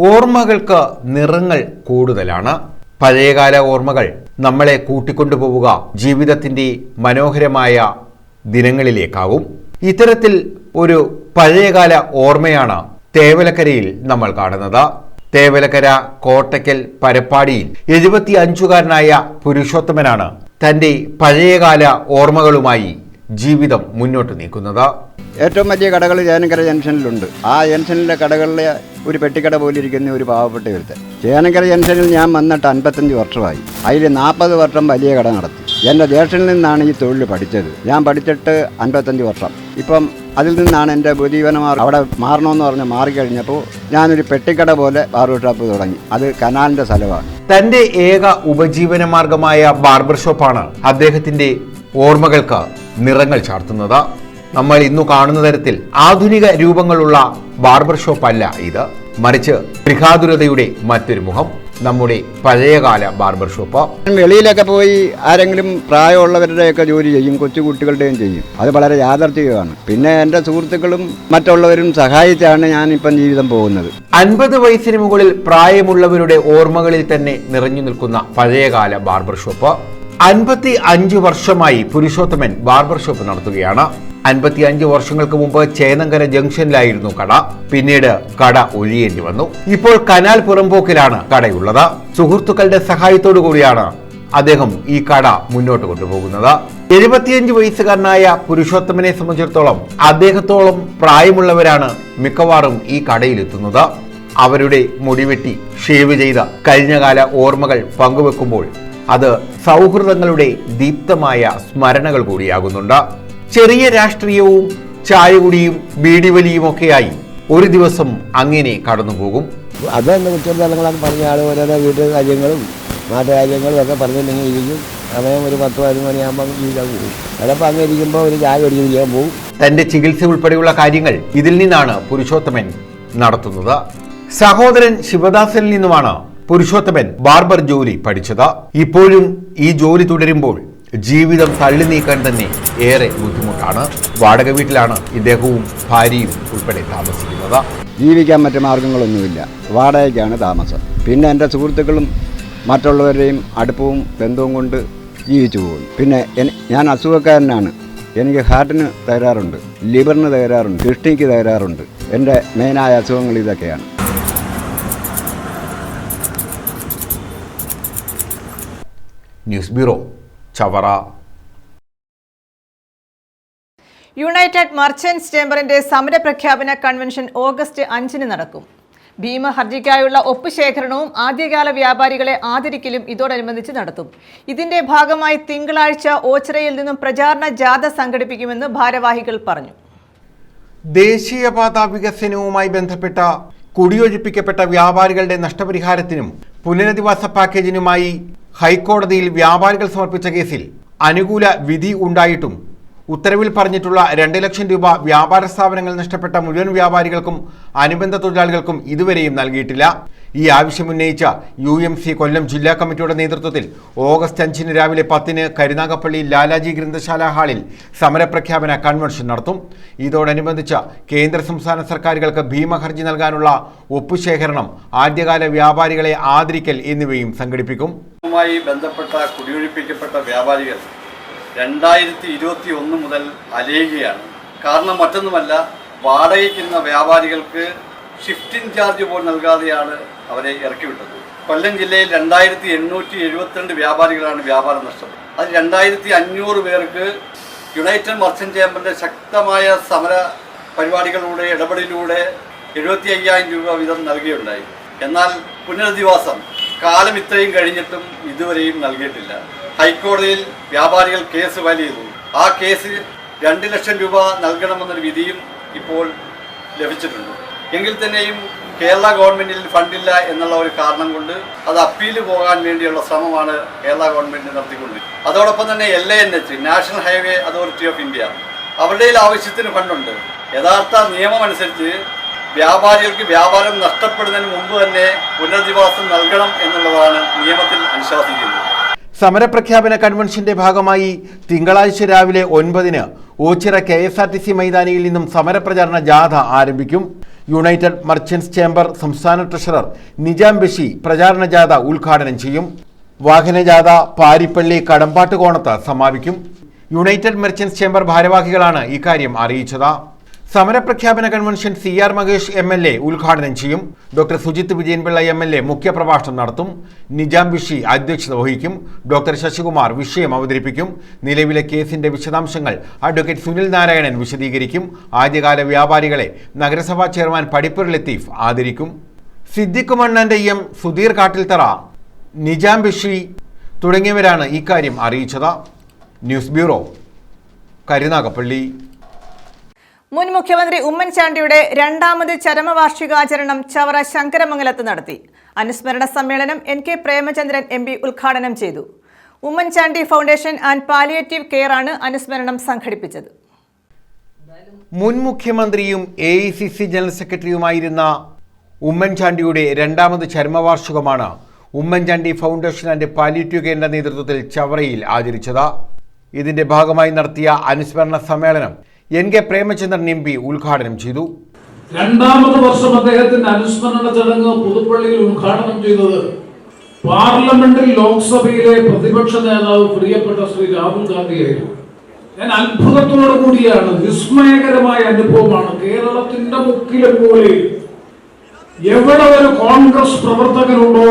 ഓർമ്മകൾക്ക് നിറങ്ങൾ കൂടുതലാണ്. പഴയകാല ഓർമ്മകൾ നമ്മളെ കൂട്ടിക്കൊണ്ടുപോവുക ജീവിതത്തിൻ്റെ മനോഹരമായ ദിനങ്ങളിലേക്കാവും. ഇത്തരത്തിൽ ഒരു പഴയകാല ഓർമ്മയാണ് തേവലക്കരയിൽ നമ്മൾ കാണുന്നത്. തേവലക്കര കോട്ടയ്ക്കൽ പരപ്പാടിയിൽ 75-കാരനായ പുരുഷോത്തമനാണ് തൻ്റെ പഴയകാല ഓർമ്മകളുമായി ജീവിതം മുന്നോട്ട് നീക്കുന്നത്. ഏറ്റവും വലിയ കടകൾ ചേനക്കര ജംഗ്ഷനിലുണ്ട്. ആ ജംഗ്ഷനിലെ കടകളിലെ ഒരു പെട്ടിക്കട പോലെ ഇരിക്കുന്ന ഒരു പാവപ്പെട്ട ഒരുത്തൻ. ചേനക്കര ജംഗ്ഷനിൽ ഞാൻ വന്നിട്ട് 55 വർഷമായി. അതിൽ 40 വർഷം വലിയ കട നടത്തി. എൻ്റെ ജ്യേഷ്ഠനിൽ നിന്നാണ് ഈ തൊഴിൽ പഠിച്ചത്. ഞാൻ പഠിച്ചിട്ട് 55 വർഷം. ഇപ്പം അതിൽ നിന്നാണ് എൻ്റെ ഉപജീവനമാർഗ്ഗം. അവിടെ മാറണമെന്ന് പറഞ്ഞ് മാറിക്കഴിഞ്ഞപ്പോൾ ഞാനൊരു പെട്ടിക്കട പോലെ ബാർബർ ഷോപ്പ് തുടങ്ങി. അത് കനാലിൻ്റെ സ്ഥലമാണ്. തൻ്റെ ഏക ഉപജീവനമാർഗമായ ബാർബർ ഷോപ്പാണ് അദ്ദേഹത്തിൻ്റെ ഓർമ്മകൾക്ക് നിറങ്ങൾ ചാർത്തുന്നത്. നമ്മൾ ഇന്നു കാണുന്ന തരത്തിൽ ആധുനിക രൂപങ്ങളുള്ള ബാർബർ ഷോപ്പ് അല്ല ഇത്, മറിച്ച് ഗൃഹാതുരതയുടെ മറ്റൊരു മുഖം, നമ്മുടെ പഴയകാല ബാർബർ ഷോപ്പ്. വെളിയിലൊക്കെ പോയി ആരെങ്കിലും പ്രായമുള്ളവരുടെയൊക്കെ ജോലി ചെയ്യും, കൊച്ചുകുട്ടികളുടെയും ചെയ്യും. അത് വളരെ യാഥാർത്ഥ്യമാണ്. പിന്നെ എൻ്റെ സുഹൃത്തുക്കളും മറ്റുള്ളവരും സഹായിച്ചാണ് ഞാനിപ്പം ജീവിതം പോകുന്നത്. 50 വയസ്സിന് മുകളിൽ പ്രായമുള്ളവരുടെ ഓർമ്മകളിൽ തന്നെ നിറഞ്ഞു നിൽക്കുന്ന പഴയകാല ബാർബർ ഷോപ്പ്. 55 വർഷമായി പുരുഷോത്തമൻ ബാർബർ ഷോപ്പ് നടത്തുകയാണ്. 55 വർഷങ്ങൾക്ക് മുമ്പ് ചേനങ്കര ജംഗ്ഷനിലായിരുന്നു കട. പിന്നീട് കട ഒഴിയേണ്ടി വന്നു. ഇപ്പോൾ കനാൽ പുറമ്പോക്കിലാണ് കടയുള്ളത്. സുഹൃത്തുക്കളുടെ സഹായത്തോടു കൂടിയാണ് അദ്ദേഹം ഈ കട മുന്നോട്ട് കൊണ്ടുപോകുന്നത്. 75 വയസ്സുകാരനായ പുരുഷോത്തമനെ സംബന്ധിച്ചിടത്തോളം അദ്ദേഹത്തോളം പ്രായമുള്ളവരാണ് മിക്കവാറും ഈ കടയിലെത്തുന്നത്. അവരുടെ മുടിവെട്ടി ഷേവ് ചെയ്ത കഴിഞ്ഞകാല ഓർമ്മകൾ പങ്കുവെക്കുമ്പോൾ അത് സൗഹൃദങ്ങളുടെ ദീപ്തമായ സ്മരണകൾ കൂടിയാകുന്നുണ്ട്. ചെറിയ രാഷ്ട്രീയവും ചായകുടിയും ബീഡിവലിയും ഒക്കെയായി ഒരു ദിവസം അങ്ങനെ കടന്നുപോകും. അതെന്നെ കുറ്റബന്ധങ്ങളൊക്കെ പറഞ്ഞ ആൾ ഓരോരോ വീട്ടിലെ കാര്യങ്ങളും നാട്ടുകാര്യങ്ങളും ഒക്കെ പറഞ്ഞില്ലെങ്കിൽ ഇരിക്കും. സമയം ഒരു 10-11 മണിയാകുമ്പോൾ ജീവിക്കാൻ പോകും. ചിലപ്പോൾ അങ്ങനെ ഇരിക്കുമ്പോൾ ഒരു ചായ കുടിക്കാൻ ചെയ്യാൻ പോകും. തന്റെ ചികിത്സ ഉൾപ്പെടെയുള്ള കാര്യങ്ങൾ ഇതിൽ നിന്നാണ് പുരുഷോത്തമൻ നടത്തുന്നത്. സഹോദരൻ ശിവദാസനിൽ നിന്നുമാണ് പുരുഷോത്തമൻ ബാർബർ ജോലി പഠിച്ചത്. ഇപ്പോഴും ഈ ജോലി തുടരുമ്പോൾ ജീവിതം തള്ളി നീക്കാൻ തന്നെ ഏറെ ബുദ്ധിമുട്ടാണ്. വാടക വീട്ടിലാണ് ഇദ്ദേഹവും ഭാര്യയും ഉൾപ്പെടെ താമസിക്കുന്നത്. ജീവിക്കാൻ മറ്റു മാർഗങ്ങളൊന്നുമില്ല. വാടകയ്ക്കാണ് താമസം. പിന്നെ എൻ്റെ സുഹൃത്തുക്കളും മറ്റുള്ളവരുടെയും അടുപ്പവും ബന്ധവും കൊണ്ട് ജീവിച്ചു പോകുന്നു. പിന്നെ ഞാൻ അസുഖക്കാരനാണ്. എനിക്ക് ഹാർട്ടിന് തകരാറുണ്ട്, ലിവറിന് തകരാറുണ്ട്, കിഡ്നിക്ക് തകരാറുണ്ട്. എൻ്റെ മെയിനായ അസുഖങ്ങൾ ഇതൊക്കെയാണ്. News bureau, Chavara. United merchants ചേംബറിന്റെ സമരപ്രഖ്യാപന കൺവെൻഷൻ ഓഗസ്റ്റ് 5-ന് നടക്കും. ഭീമ ഹർജിക്കായുള്ള ഒപ്പുശേഖരണവും ആദ്യകാല വ്യാപാരികളെ ആദരിക്കലും ഇതോടനുബന്ധിച്ച് നടത്തും. ഇതിന്റെ ഭാഗമായി തിങ്കളാഴ്ച ഓച്ചിറയിൽ നിന്നും പ്രചാരണ ജാഥ സംഘടിപ്പിക്കുമെന്ന് ഭാരവാഹികൾ പറഞ്ഞു. ദേശീയപാത വികസനവുമായി ബന്ധപ്പെട്ട കുടിയൊഴിപ്പിക്കപ്പെട്ട വ്യാപാരികളുടെ നഷ്ടപരിഹാരത്തിനും പുനരധിവാസ പാക്കേജിനുമായി ഹൈക്കോടതിയിൽ വ്യാപാരികൾ സമർപ്പിച്ച കേസിൽ അനുകൂല വിധി ഉണ്ടായിട്ടും ഉത്തരവിൽ പറഞ്ഞിട്ടുള്ള 2 ലക്ഷം രൂപ വ്യാപാര സ്ഥാപനങ്ങൾ നഷ്ടപ്പെട്ട മുഴുവൻ വ്യാപാരികൾക്കും അനുബന്ധ തൊഴിലാളികൾക്കും ഇതുവരെയും നൽകിയിട്ടില്ല. ഈ ആവശ്യമുന്നയിച്ച UMC കൊല്ലം ജില്ലാ കമ്മിറ്റിയുടെ നേതൃത്വത്തിൽ ഓഗസ്റ്റ് 5-ന് രാവിലെ 10-ന് കരുനാഗപ്പള്ളി ലാലാജി ഗ്രന്ഥശാല ഹാളിൽ സമരപ്രഖ്യാപന കൺവെൻഷൻ നടത്തും. ഇതോടനുബന്ധിച്ച് കേന്ദ്ര സംസ്ഥാന സർക്കാരുകൾക്ക് ഭീമഹർജി നൽകാനുള്ള ഒപ്പുശേഖരണം, ആദ്യകാല വ്യാപാരികളെ ആദരിക്കൽ എന്നിവയും സംഘടിപ്പിക്കും. ബന്ധപ്പെട്ട കുടിയൊഴിപ്പിക്കപ്പെട്ട വ്യാപാരികൾ 2021 മുതൽ അലയുകയാണ്. കാരണം മറ്റൊന്നുമല്ല, വാടകയ്ക്കുന്ന വ്യാപാരികൾക്ക് ഷിഫ്റ്റിംഗ് ചാർജ് പോലും നൽകാതെയാണ് അവരെ ഇറക്കിവിട്ടത്. കൊല്ലം ജില്ലയിൽ 2872 വ്യാപാരികളാണ് വ്യാപാരം നഷ്ടപ്പെട്ടത്. അത് 2500 പേർക്ക് യുണൈറ്റഡ് മർച്ചന്റ് ചേംബറിന്റെ ശക്തമായ സമര പരിപാടികളിലൂടെ ഇടപെടലിലൂടെ 75,000 രൂപ വീതം നൽകുകയുണ്ടായി. എന്നാൽ പുനരധിവാസം കാലം ഇത്രയും കഴിഞ്ഞിട്ടും ഇതുവരെയും നൽകിയിട്ടില്ല. ഹൈക്കോടതിയിൽ വ്യാപാരികൾ കേസ് ഫയൽ ചെയ്തു. ആ കേസ് 2 ലക്ഷം രൂപ നൽകണമെന്നൊരു വിധിയും ഇപ്പോൾ ലഭിച്ചിട്ടുണ്ട്. എങ്കിൽ തന്നെയും കേരള ഗവൺമെന്റിൽ ഫണ്ടില്ല എന്നുള്ള ഒരു കാരണം കൊണ്ട് അത് അപ്പീല് പോകാൻ വേണ്ടിയുള്ള ശ്രമമാണ് കേരള ഗവൺമെന്റ് നടത്തിക്കൊണ്ടിരിക്കുന്നത്. അതോടൊപ്പം തന്നെ LANH, national highway authority of India, അവരുടെ ആവശ്യത്തിന് ഫണ്ടുണ്ട്. യഥാർത്ഥ നിയമം അനുസരിച്ച് വ്യാപാരികൾക്ക് വ്യാപാരം നഷ്ടപ്പെടുന്നതിന് മുമ്പ് തന്നെ പുനരധിവാസം നൽകണം എന്നുള്ളതാണ് നിയമത്തിൽ അനുശാസിക്കുന്നത്. സമരപ്രഖ്യാപന കൺവെൻഷന്റെ ഭാഗമായി തിങ്കളാഴ്ച രാവിലെ 9-ന് ഓച്ചിറ KSRTC മൈതാനിയിൽ നിന്നും സമരപ്രചാരണ ജാഥ ആരംഭിക്കും. യുണൈറ്റഡ് മർച്ചന്റ്സ് ചേംബർ സംസ്ഥാന ട്രഷറർ നിജാം ബഷി പ്രചാരണ ജാഥ ഉദ്ഘാടനം ചെയ്യും. വാഹനജാഥ പാരിപ്പള്ളി കടമ്പാട്ടുകോണത്ത് സമാപിക്കും. യുണൈറ്റഡ് മർച്ചന്റ്സ് ചേംബർ ഭാരവാഹികളാണ് ഇക്കാര്യം അറിയിച്ചത്. സമരപ്രഖ്യാപന കൺവെൻഷൻ CR മഹേഷ് MLA ഉദ്ഘാടനം ചെയ്യും. ഡോക്ടർ സുജിത് വിജയൻപിള്ള MLA മുഖ്യപ്രഭാഷണം നടത്തും. നിജാം ബിഷി അധ്യക്ഷത വഹിക്കും. ഡോക്ടർ ശശികുമാർ വിഷയം അവതരിപ്പിക്കും. നിലവിലെ കേസിന്റെ വിശദാംശങ്ങൾ അഡ്വക്കേറ്റ് സുനിൽ നാരായണൻ വിശദീകരിക്കും. ആദ്യകാല വ്യാപാരികളെ നഗരസഭാ ചെയർമാൻ പടിപ്പുര ലത്തീഫ് ആദരിക്കും. സിദ്ദിഖ് മണ്ണന്റെ M, സുധീർ കാട്ടിൽത്തറ, നിജാം ബിഷി തുടങ്ങിയവരാണ് ഇക്കാര്യം അറിയിച്ചത്. News bureau, Karunagappally. മുൻ മുഖ്യമന്ത്രി ഉമ്മൻചാണ്ടിയുടെ 2ാമത് ചരമവാർഷികാചരണം ചവറ ശങ്കരമംഗലത്ത് നടത്തി. അനുസ്മരണ സമ്മേളനം NK പ്രേമചന്ദ്രൻ MP ഉദ്ഘാടനം ചെയ്തു. Oommen Chandy foundation and palliative care ആണ് അനുസ്മരണം സംഘടിപ്പിച്ചത്. മുൻ മുഖ്യമന്ത്രിയും AICC ജനറൽ സെക്രട്ടറിയുമായിരുന്ന ഉമ്മൻചാണ്ടിയുടെ 2ാമത് ചരമവാർഷികമാണ് ഉമ്മൻചാണ്ടി ഫൗണ്ടേഷൻ ആൻഡ് പാലിയേറ്റീവ് കെയറിന്റെ നേതൃത്വത്തിൽ ചവറയിൽ ആചരിച്ചത്. ഇതിന്റെ ഭാഗമായി നടത്തിയ അനുസ്മരണ സമ്മേളനം NK പ്രേമചന്ദ്രൻ MP ഉദ്ഘാടനം ചെയ്തു. 2ാമത് വർഷം അദ്ദേഹത്തിന്റെ അനുസ്മരണ ചടങ്ങ് പുതുപ്പള്ളിയിൽ ഉദ്ഘാടനം ചെയ്തത് പാർലമെന്റിൽ ലോക്സഭയിലെ പ്രതിപക്ഷ നേതാവ് പ്രിയപ്പെട്ട ശ്രീ രാഹുൽ ഗാന്ധിയായിരുന്നു. ഞാൻ അത്ഭുതത്തോടു കൂടിയാണ്, വിസ്മയകരമായ അനുഭവമാണ്. കേരളത്തിന്റെ മുക്കിലും മൂലയിൽ എവിടെ ഒരു കോൺഗ്രസ് പ്രവർത്തകനുണ്ടോ,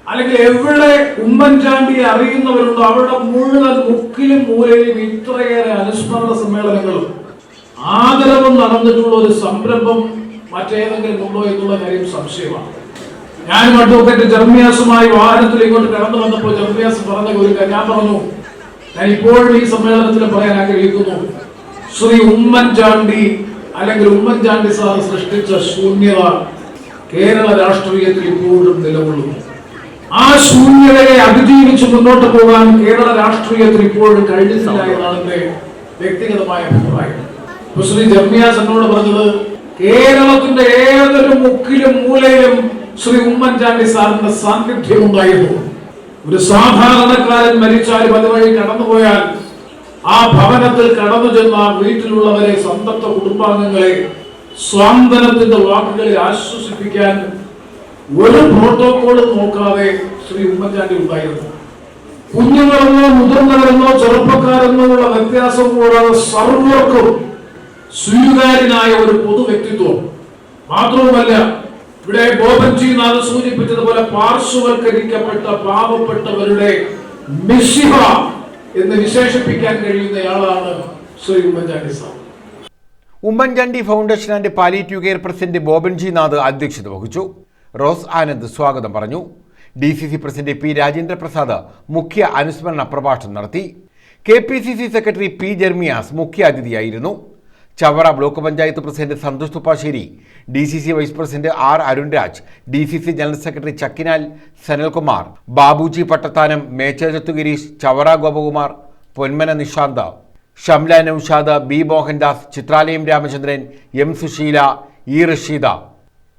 അല്ലെങ്കിൽ എവിടെ ഉമ്മൻചാണ്ടിയെ അറിയുന്നവരുണ്ടോ, അവരുടെ മുഴുവൻ മുക്കിലും മൂലയിലും ഇത്രയേറെ അനുസ്മരണ സമ്മേളനങ്ങളും ആദരവും നടന്നിട്ടുള്ള ഒരു സംരംഭം മറ്റേതെങ്കിലും ഉണ്ടോ എന്നുള്ള കാര്യം സംശയമാണ്. ഞാനും അഡ്വക്കേറ്റ് ജർമിയാസുമായി വാഹനത്തിൽ ഇങ്ങോട്ട് കടന്നു വന്നപ്പോൾ ജർമിയാസ് പറഞ്ഞ ഒരു കാര്യം ഞാൻ പറഞ്ഞു, ഞാൻ ഇപ്പോഴും ഈ സമ്മേളനത്തിൽ പറയാൻ ആഗ്രഹിക്കുന്നു, ശ്രീ ഉമ്മൻചാണ്ടി അല്ലെങ്കിൽ ഉമ്മൻചാണ്ടി സാർ സൃഷ്ടിച്ച ശൂന്യത കേരള രാഷ്ട്രീയത്തിൽ ഇപ്പോഴും നിലകൊള്ളുന്നു. ആ ശൂന്യതയെ അതിജീവിച്ച് മുന്നോട്ട് പോകാൻ കേരള രാഷ്ട്രീയത്തിൽ ഇപ്പോഴും കഴിഞ്ഞിട്ടില്ല എന്നാണ് എന്റെ വ്യക്തിഗതമായ അഭിപ്രായം. ഇപ്പൊ ശ്രീ ജർമിയാസ് എന്നോട് പറഞ്ഞത്, കേരളത്തിന്റെ ഏതൊരു മുക്കിലും മൂലയിലും ശ്രീ ഉമ്മൻചാണ്ടി സാറിന്റെ സാന്നിധ്യം ഉണ്ടായിരുന്നു. ഒരു സാധാരണക്കാരൻ മരിച്ചാലും അതുവഴി കടന്നുപോയാൽ ആ ഭവനത്തിൽ കടന്നു ചെന്ന വീട്ടിലുള്ളവരെ, സന്തപ്ത കുടുംബാംഗങ്ങളെ സ്വാന്തനത്തിന്റെ വാക്കുകളിൽ ആശ്വസിപ്പിക്കാൻ ഒരു പ്രോട്ടോകോളും നോക്കാതെ ശ്രീ ഉമ്മൻചാണ്ടി ഉണ്ടായിരുന്നു. കുഞ്ഞുങ്ങളെന്നോ മുതിർന്നവരെന്നോ ചെറുപ്പക്കാരെന്നോ ഉള്ള വ്യത്യാസം കൂടാതെ സർവർക്കും സ്വീകാര്യനായ ഒരു പൊതു വ്യക്തിത്വം. മാത്രവുമല്ല, ഇവിടെ ബോബൻജി നാഥ് സൂചിപ്പിച്ചതുപോലെ പാർശ്വവൽക്കരിക്കപ്പെട്ട പാവപ്പെട്ടവരുടെ മിശിഹ എന്ന് വിശേഷിപ്പിക്കാൻ കഴിയുന്നയാളാണ് Shri Oommen Chandy sir. Oommen Chandy foundation and palliative care president Boban G Nath അധ്യക്ഷത വഹിച്ചു. റോസ് ആനന്ദ് സ്വാഗതം പറഞ്ഞു. DCC president P. Rajendra Prasad മുഖ്യ അനുസ്മരണ പ്രഭാഷണം നടത്തി. KPCC secretary P. ജെർമിയാസ് മുഖ്യാതിഥിയായിരുന്നു. Chavara block panchayat president Santhosh Thuppassery, DCC vice president R. Arunraj, DCC general secretary Chakkinal Sanalkumar, Babuji Pattathanam, Mechezhathu Gireesh, Chavara Gopakumar, Ponmana Nishanth, Shamla Noushad, B. Mohandas, Chithralayam Ramachandran, M. Susheela, E. Rasheeda,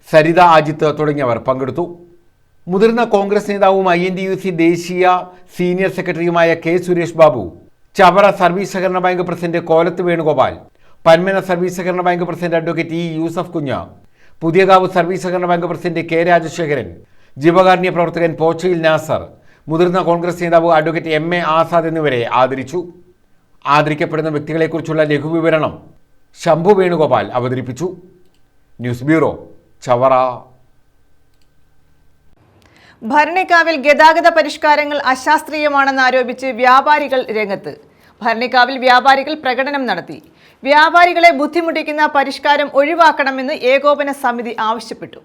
Saritha Ajith തുടങ്ങിയവർ പങ്കെടുത്തു. മുതിർന്ന കോൺഗ്രസ് നേതാവും INTUC ദേശീയ സീനിയർ സെക്രട്ടറിയുമായ K. സുരേഷ് ബാബു, ചവറ സർവീസ് സഹകരണ bank president Kolath Venugopal, Panmana service സഹകരണ bank president advocate E. Yusuf Kunju, Puthiyakavu service സഹകരണ ബാങ്ക് പ്രസിഡന്റ് K. രാജശേഖരൻ, ജീവകാരുണ്യ പ്രവർത്തകൻ പോച്ചയിൽ നാസർ, മുതിർന്ന കോൺഗ്രസ് നേതാവ് അഡ്വക്കേറ്റ് M. A. ആസാദ് എന്നിവരെ ആദരിച്ചു. ആദരിക്കപ്പെടുന്ന വ്യക്തികളെക്കുറിച്ചുള്ള ലഘുവിവരണം ശംഭു വേണുഗോപാൽ അവതരിപ്പിച്ചു. News bureau, Chavara. ഭരണിക്കാവിൽ ഗതാഗത പരിഷ്കാരങ്ങൾ അശാസ്ത്രീയമാണെന്ന് ആരോപിച്ച് വ്യാപാരികൾ രംഗത്ത്. ഭരണിക്കാവിൽ വ്യാപാരികൾ പ്രകടനം നടത്തി. വ്യാപാരികളെ ബുദ്ധിമുട്ടിക്കുന്ന പരിഷ്കാരം ഒഴിവാക്കണമെന്ന് ഏകോപന സമിതി ആവശ്യപ്പെട്ടു.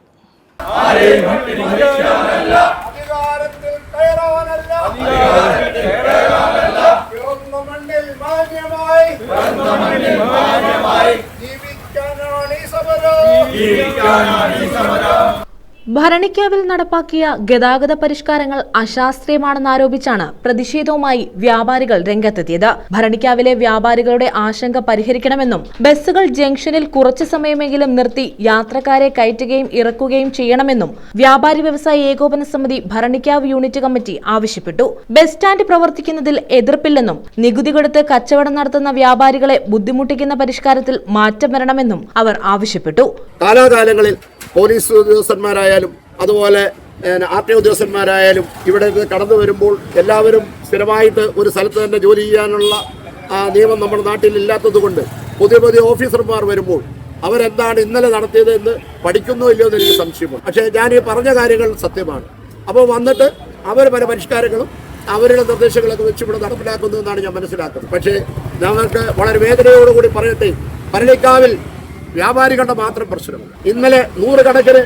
ഭരണിക്കാവിൽ നടപ്പാക്കിയ ഗതാഗത പരിഷ്കാരങ്ങൾ അശാസ്ത്രീയമാണെന്നാരോപിച്ചാണ് പ്രതിഷേധവുമായി വ്യാപാരികൾ രംഗത്തെത്തിയത്. ഭരണിക്കാവിലെ വ്യാപാരികളുടെ ആശങ്ക പരിഹരിക്കണമെന്നും ബസ്സുകൾ ജംഗ്ഷനിൽ കുറച്ചു സമയമെങ്കിലും നിർത്തി യാത്രക്കാരെ കയറ്റുകയും ഇറക്കുകയും ചെയ്യണമെന്നും വ്യാപാരി വ്യവസായ ഏകോപന സമിതി ഭരണിക്കാവ് യൂണിറ്റ് കമ്മിറ്റി ആവശ്യപ്പെട്ടു. ബസ് സ്റ്റാൻഡ് പ്രവർത്തിക്കുന്നതിൽ എതിർപ്പില്ലെന്നും നികുതി കൊടുത്ത് കച്ചവടം നടത്തുന്ന വ്യാപാരികളെ ബുദ്ധിമുട്ടിക്കുന്ന പരിഷ്കാരത്തിൽ മാറ്റം വരണമെന്നും അവർ ആവശ്യപ്പെട്ടു. കാലാകാലങ്ങളിൽ പോലീസ് ഉദ്യോഗസ്ഥന്മാരായാലും അതുപോലെ RTO ഉദ്യോഗസ്ഥന്മാരായാലും ഇവിടെ കടന്നു വരുമ്പോൾ എല്ലാവരും സ്ഥിരമായിട്ട് ഒരു സ്ഥലത്ത് തന്നെ ജോലി ചെയ്യാനുള്ള നിയമം നമ്മുടെ നാട്ടിൽ ഇല്ലാത്തതുകൊണ്ട് പുതിയ ഓഫീസർമാർ വരുമ്പോൾ അവരെന്താണ് ഇന്നലെ നടത്തിയത് എന്ന് പഠിക്കുന്നോ ഇല്ലയോ എന്ന് എനിക്ക് സംശയമാണ്. പക്ഷേ ഞാൻ ഈ പറഞ്ഞ കാര്യങ്ങൾ സത്യമാണ്. അപ്പോൾ വന്നിട്ട് അവർ പല പരിഷ്കാരങ്ങളും അവരുടെ നിർദ്ദേശങ്ങളൊക്കെ വെച്ച് ഇവിടെ നടപ്പിലാക്കുന്നു എന്നാണ് ഞാൻ മനസ്സിലാക്കുന്നത്. പക്ഷേ ഞങ്ങൾക്ക് വളരെ വേദനയോടുകൂടി പറയട്ടെ, ഭരണിക്കാവിൽ വ്യാപാരികളുടെ മാത്രം പ്രശ്നം. ഇന്നലെ 100 കണക്കിന്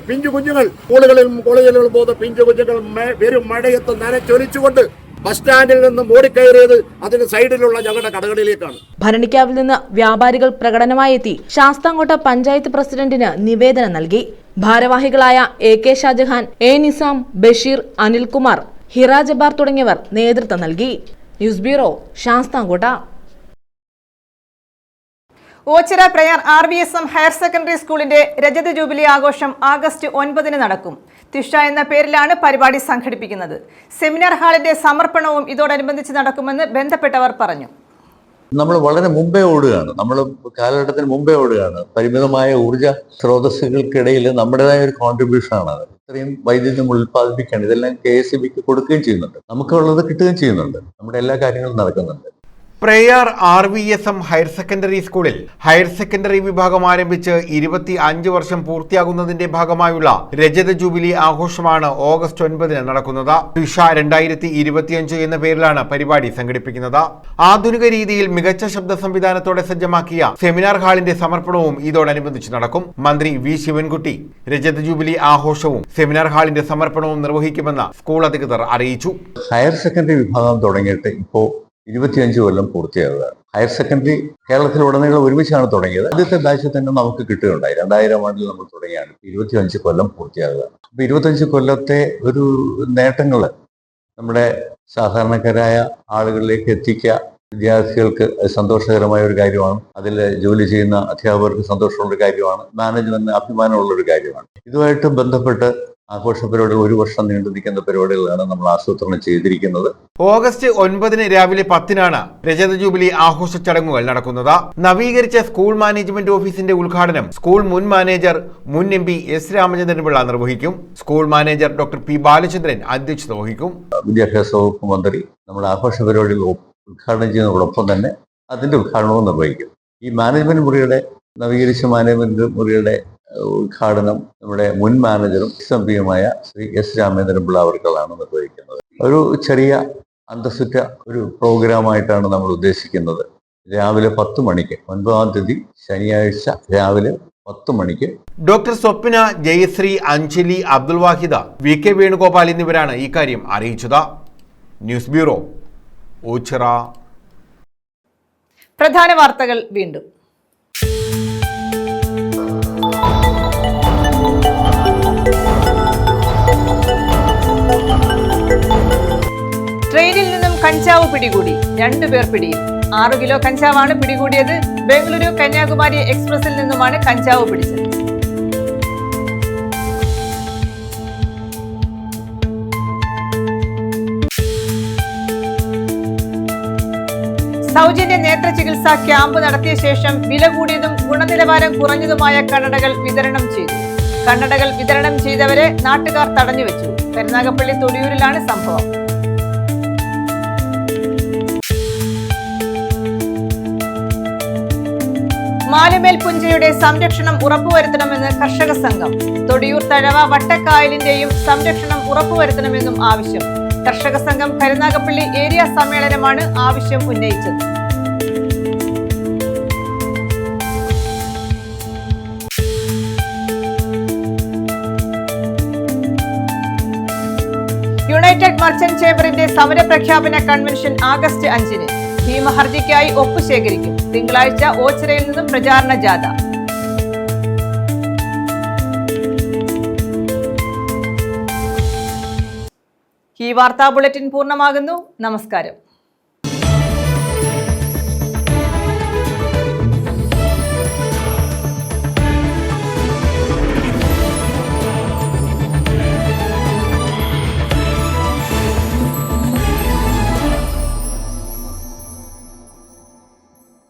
പിഞ്ചു കുഞ്ഞുങ്ങൾ സ്കൂളുകളിലും കോളേജുകളിലും പോകുന്ന പിഞ്ചു കുഞ്ഞുങ്ങൾ വെറും മഴയത്ത് നനച്ചൊലിച്ചുകൊണ്ട് ബസ് സ്റ്റാൻഡിൽ നിന്ന് ഓടിക്കയറിയത് അതിന് സൈഡിലുള്ള ഞങ്ങളുടെ കടകളിലേക്കാണ്. ഭരണിക്കാവിൽ നിന്ന് വ്യാപാരികൾ പ്രകടനമായി എത്തി ശാസ്താംകോട്ട പഞ്ചായത്ത് പ്രസിഡന്റിന് നിവേദനം നൽകി. ഭാരവാഹികളായ AK ഷാജഹാൻ, A. നിസാം, ബഷീർ, അനിൽകുമാർ, ഹിറ ജബ്ബാർ തുടങ്ങിയവർ നേതൃത്വം നൽകി. News bureau, Sasthamcotta. Ochira Prayar RVSM higher secondary സ്കൂളിന്റെ രജത ജൂബിലി ആഘോഷം ആഗസ്റ്റ് 9 നടക്കും. തിഷ എന്ന പേരിലാണ് പരിപാടി സംഘടിപ്പിക്കുന്നത്. സെമിനാർ ഹാളിന്റെ സമർപ്പണവും ഇതോടനുബന്ധിച്ച് നടക്കുമെന്ന് ബന്ധപ്പെട്ടവർ പറഞ്ഞു. നമ്മൾ വളരെ മുമ്പേ ഓടുകയാണ്, നമ്മൾ കാലഘട്ടത്തിന് മുമ്പേ ഓടുകയാണ്. പരിമിതമായ ഊർജ്ജ സ്രോതസ്സുകൾക്കിടയിൽ നമ്മുടേതായ ഒരു കോൺട്രിബ്യൂഷനാണ് അത്. ഇത്രയും വൈദ്യുതി ഉൽപ്പാദിപ്പിക്കുകയാണ്. ഇതെല്ലാം KSEBക്ക് കൊടുക്കുകയും ചെയ്യുന്നുണ്ട്, നമുക്കുള്ളത് കിട്ടുകയും ചെയ്യുന്നുണ്ട്. നമ്മുടെ എല്ലാ കാര്യങ്ങളും നടക്കുന്നുണ്ട്. പ്രയാർ RVSM ഹയർ സെക്കൻഡറി സ്കൂളിൽ ഹയർ സെക്കൻഡറി വിഭാഗം ആരംഭിച്ച് 25 വർഷം പൂർത്തിയാകുന്നതിന്റെ ഭാഗമായുള്ള രജത ജൂബിലി ആഘോഷമാണ് ഓഗസ്റ്റ് 9 നടക്കുന്നത്. ടിഷ 2025 എന്ന പേരിലാണ് പരിപാടി സംഘടിപ്പിക്കുന്നത്. ആധുനിക രീതിയിൽ മികച്ച ശബ്ദ സംവിധാനത്തോടെ സജ്ജമാക്കിയ സെമിനാർ ഹാളിന്റെ സമർപ്പണവും ഇതോടനുബന്ധിച്ച് നടക്കും. മന്ത്രി V. ശിവൻകുട്ടി രജത ജൂബിലി ആഘോഷവും സെമിനാർ ഹാളിന്റെ സമർപ്പണവും നിർവഹിക്കുമെന്ന് സ്കൂൾ അധികൃതർ അറിയിച്ചു. ഹയർ സെക്കൻഡറി വിഭാഗം തുടങ്ങിയിട്ട് ഇപ്പോൾ 25 കൊല്ലം പൂർത്തിയാവുക. ഹയർ സെക്കൻഡറി കേരളത്തിലുടനീളം ഒരുമിച്ചാണ് തുടങ്ങിയത്. ആദ്യത്തെ ബാച്ചിൽ തന്നെ നമുക്ക് കിട്ടുകയുണ്ടായി. 2000 ആണ്ടിൽ നമ്മൾ തുടങ്ങിയാണ്. 25 കൊല്ലം പൂർത്തിയാവുക. അപ്പൊ 25 കൊല്ലത്തെ ഒരു നേട്ടങ്ങൾ നമ്മുടെ സാധാരണക്കാരായ ആളുകളിലേക്ക് എത്തിക്കുക, വിദ്യാർത്ഥികൾക്ക് സന്തോഷകരമായ ഒരു കാര്യമാണ്. അതിൽ ജോലി ചെയ്യുന്ന അധ്യാപകർക്ക് സന്തോഷമുള്ള ഒരു കാര്യമാണ്. മാനേജ്മെന്റിന് അഭിമാനമുള്ള ഒരു കാര്യമാണ്. ഇതുമായിട്ട് ബന്ധപ്പെട്ട് ആഘോഷ പരിപാടികൾ 1 വർഷം നീണ്ടു നിൽക്കുന്ന പരിപാടികളാണ് നമ്മൾ ആസൂത്രണം ചെയ്തിരിക്കുന്നത്. ഓഗസ്റ്റ് 9 രാവിലെ 10 രജത ജൂബിലി ആഘോഷ ചടങ്ങുകൾ നടക്കുന്നത്. നവീകരിച്ച സ്കൂൾ മാനേജ്മെന്റ് ഓഫീസിന്റെ ഉദ്ഘാടനം സ്കൂൾ മുൻ മാനേജർ മുൻ MP S. രാമചന്ദ്രൻപിള്ള നിർവഹിക്കും. School manager Dr. P. Balachandran അധ്യക്ഷത വഹിക്കും. വിദ്യാഭ്യാസ വകുപ്പ് മന്ത്രി നമ്മുടെ ആഘോഷ പരിപാടികൾ ഉദ്ഘാടനം ചെയ്യുന്നതോടൊപ്പം തന്നെ അതിന്റെ ഉദ്ഘാടനവും നിർവഹിക്കും. ഈ മാനേജ്മെന്റ് മുറിയുടെ നവീകരിച്ച മാനേജ്മെന്റ് മുറിയുടെ ഉദ്ഘാടനം നമ്മുടെ മുൻ മാനേജറും MP-യുമായ ശ്രീ S. രാമചന്ദ്രൻപിള്ള അവർക്കാണ് നിർവഹിക്കുന്നത്. ഒരു ചെറിയ അന്തസ്സുറ്റ ഒരു പ്രോഗ്രാമായിട്ടാണ് നമ്മൾ ഉദ്ദേശിക്കുന്നത്. രാവിലെ 10 മണിക്ക് 9-ാം തീയതി ശനിയാഴ്ച രാവിലെ 10 മണിക്ക് ഡോക്ടർ സ്വപ്ന, ജയശ്രീ, അഞ്ജലി, അബ്ദുൽ വാഹിദ, VK വേണുഗോപാൽ എന്നിവരാണ് ഇക്കാര്യം അറിയിച്ചത്. News bureau, Ochira. പ്രധാന വാർത്തകൾ വീണ്ടും. ട്രെയിനിൽ നിന്നും കഞ്ചാവ് പിടികൂടി, 2 പേർ പിടിയിൽ. 6 കിലോ കഞ്ചാവാണ് പിടികൂടിയത്. ബംഗളൂരു കന്യാകുമാരി എക്സ്പ്രസിൽ നിന്നുമാണ് കഞ്ചാവ് പിടിച്ചത്. സൗജന്യ നേത്ര ചികിത്സാ ക്യാമ്പ് നടത്തിയ ശേഷം വില കൂടിയതും ഗുണനിലവാരം കുറഞ്ഞതുമായ കണ്ണടകൾ വിതരണം ചെയ്തു. കണ്ണടകൾ വിതരണം ചെയ്തവരെ നാട്ടുകാർ തടഞ്ഞുവെച്ചു. കരുനാഗപ്പള്ളി തൊടിയൂരിലാണ് സംഭവം. മാലുമേൽ പുഞ്ചയുടെ സംരക്ഷണം ഉറപ്പുവരുത്തണമെന്ന് കർഷക സംഘം. തൊടിയൂർ തഴവ വട്ടക്കായലിന്റെയും സംരക്ഷണം ഉറപ്പുവരുത്തണമെന്നും ആവശ്യം. കർഷക സംഘം കരുനാഗപ്പള്ളി ഏരിയ സമ്മേളനമാണ് ആവശ്യം ഉന്നയിച്ചത്. യുണൈറ്റഡ് മർച്ചന്റ് ചേംബറിന്റെ സമരപ്രഖ്യാപന കൺവെൻഷൻ ആഗസ്റ്റ് 5-ന്. ഭീമഹർജിക്കായി ഒപ്പ് ശേഖരിക്കും. തിങ്കളാഴ്ച ഓച്ചിറയിൽ നിന്നും പ്രചാരണ ജാഥ. ഈ വാർത്താ ബുള്ളറ്റിൻ പൂർണ്ണമാകുന്നു. നമസ്കാരം.